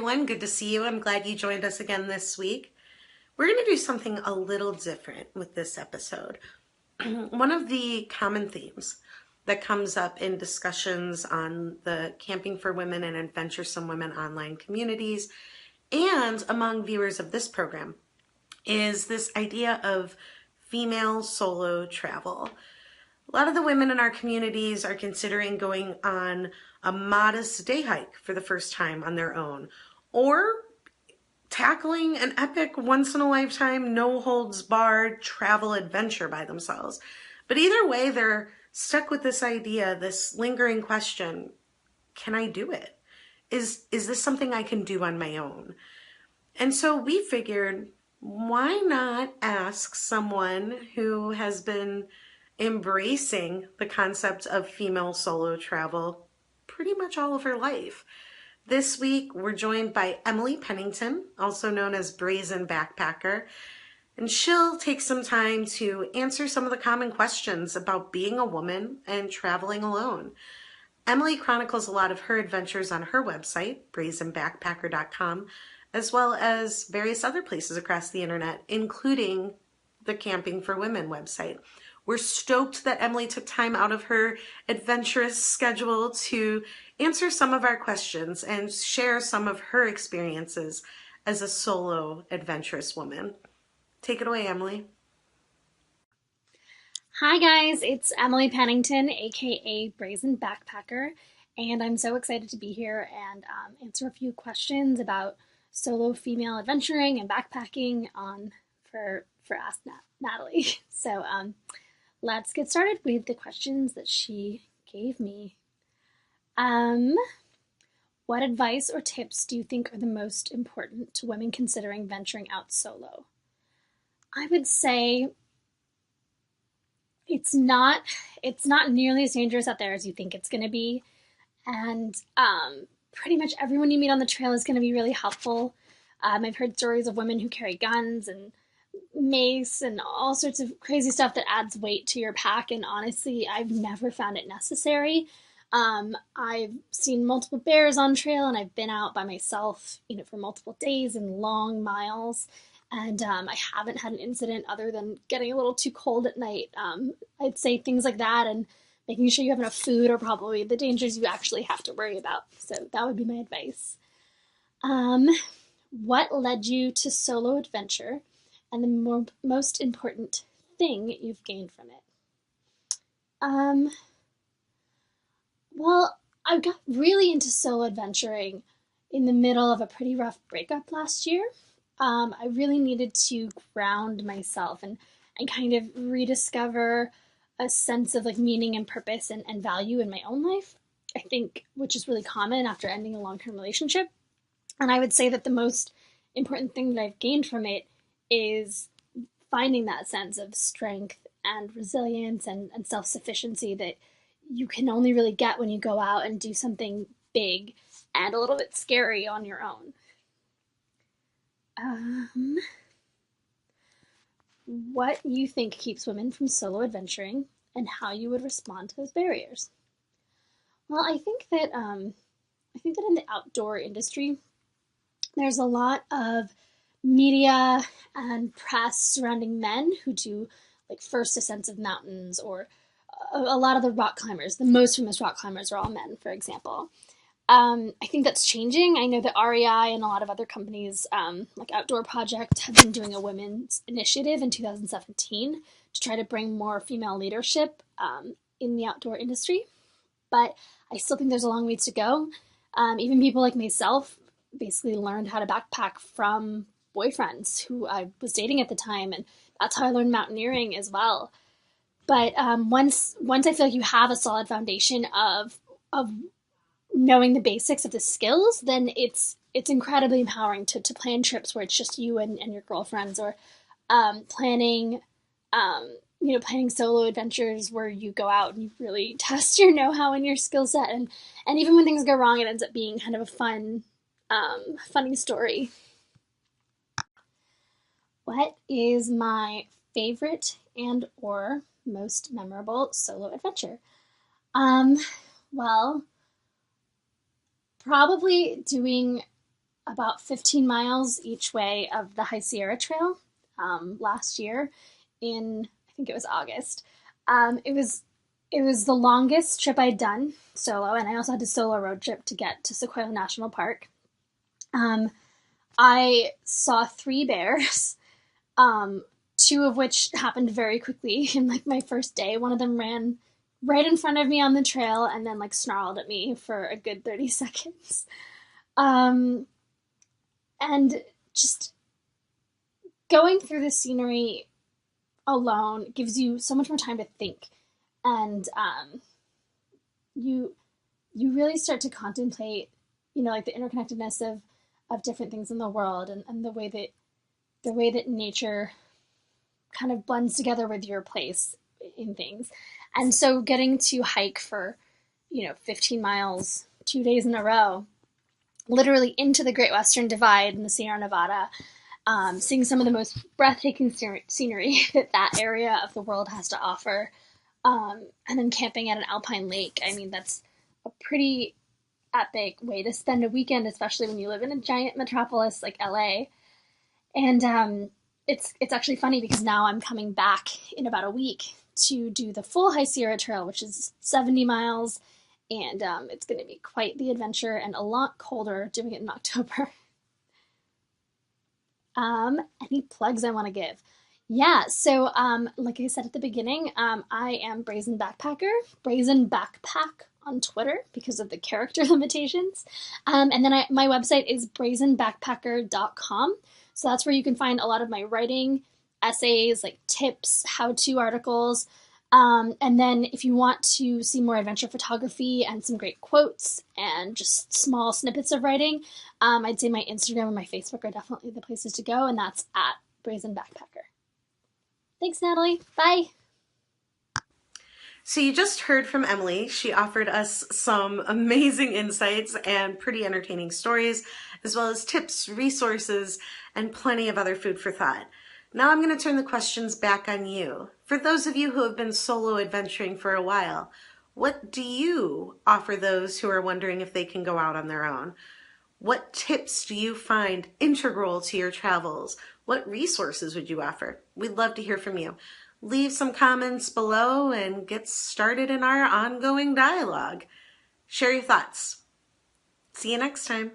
everyone. Good to see you. I'm glad you joined us again this week. We're going to do something a little different with this episode. One of the common themes that comes up in discussions on the Camping for Women and Adventuresome Women online communities and among viewers of this program is this idea of female solo travel. A lot of the women in our communities are considering going on a modest day hike for the first time on their own, or tackling an epic once-in-a-lifetime, no-holds-barred travel adventure by themselves. But either way, they're stuck with this idea, this lingering question, can I do it? Is this something I can do on my own? And so we figured, why not ask someone who has been embracing the concept of female solo travel pretty much all of her life. This week, we're joined by Emily Pennington, also known as Brazen Backpacker, and she'll take some time to answer some of the common questions about being a woman and traveling alone. Emily chronicles a lot of her adventures on her website, brazenbackpacker.com, as well as various other places across the internet, including the Camping for Women website. We're stoked that Emily took time out of her adventurous schedule to answer some of our questions and share some of her experiences as a solo adventurous woman. Take it away, Emily. Hi guys, it's Emily Pennington, aka Brazen Backpacker, and I'm so excited to be here and answer a few questions about solo female adventuring and backpacking for Ask Natalie. So let's get started with the questions that she gave me. What advice or tips do you think are the most important to women considering venturing out solo? I would say it's not nearly as dangerous out there as you think it's going to be, and pretty much everyone you meet on the trail is going to be really helpful. I've heard stories of women who carry guns and mace and all sorts of crazy stuff that adds weight to your pack, and honestly, I've never found it necessary. I've seen multiple bears on trail, and I've been out by myself, for multiple days and long miles, and I haven't had an incident other than getting a little too cold at night. I'd say things like that, and making sure you have enough food are probably the dangers you actually have to worry about. So that would be my advice. What led you to solo adventure, and the most important thing you've gained from it? Well, I got really into solo adventuring in the middle of a pretty rough breakup last year. I really needed to ground myself and kind of rediscover a sense of meaning and purpose and value in my own life, I think, which is really common after ending a long-term relationship. And I would say that the most important thing that I've gained from it is finding that sense of strength and resilience and self-sufficiency that you can only really get when you go out and do something big and a little bit scary on your own. What you think keeps women from solo adventuring, and how you would respond to those barriers? Well, I think that in the outdoor industry, there's a lot of media and press surrounding men who do first ascents of mountains, or a lot of the rock climbers. The most famous rock climbers are all men, for example. I think that's changing. I know that REI and a lot of other companies, like Outdoor Project, have been doing a women's initiative in 2017 to try to bring more female leadership in the outdoor industry. But I still think there's a long ways to go. Even people like myself basically learned how to backpack from boyfriends who I was dating at the time, and that's how I learned mountaineering as well. But once I feel like you have a solid foundation of knowing the basics of the skills, then it's incredibly empowering to plan trips where it's just you and your girlfriends, or planning solo adventures where you go out and you really test your know-how and your skill set, and even when things go wrong, it ends up being kind of a funny story. What is my favorite and or most memorable solo adventure? Well, probably doing about 15 miles each way of the High Sierra Trail last year in, I think it was August. It was the longest trip I'd done solo, and I also had a solo road trip to get to Sequoia National Park. Um, I saw 3 bears, um, two of which happened very quickly in like my first day. One of them ran right in front of me on the trail and then like snarled at me for a good 30 seconds. Um, and just going through the scenery alone gives you so much more time to think, and you you really start to contemplate, like the interconnectedness of different things in the world, and the way that nature kind of blends together with your place in things. And so getting to hike for 15 miles 2 days in a row, literally into the Great Western Divide in the Sierra Nevada, seeing some of the most breathtaking scenery that area of the world has to offer, and then camping at an alpine lake. I mean, that's a pretty epic way to spend a weekend, especially when you live in a giant metropolis like LA. And it's actually funny because now I'm coming back in about a week to do the full High Sierra Trail, which is 70 miles, and it's going to be quite the adventure and a lot colder doing it in October. Any plugs I want to give? Yeah, so like I said at the beginning, I am Brazen Backpacker, Brazen Backpack on Twitter because of the character limitations. And then my website is brazenbackpacker.com. So that's where you can find a lot of my writing, essays, like tips, how-to articles. And then if you want to see more adventure photography and some great quotes and just small snippets of writing, I'd say my Instagram and my Facebook are definitely the places to go, and that's at Brazen Backpacker. Thanks, Natalie. Bye. So you just heard from Emily. She offered us some amazing insights and pretty entertaining stories, as well as tips, resources, and plenty of other food for thought. Now I'm going to turn the questions back on you. For those of you who have been solo adventuring for a while, what do you offer those who are wondering if they can go out on their own? What tips do you find integral to your travels? What resources would you offer? We'd love to hear from you. Leave some comments below and get started in our ongoing dialogue. Share your thoughts. See you next time.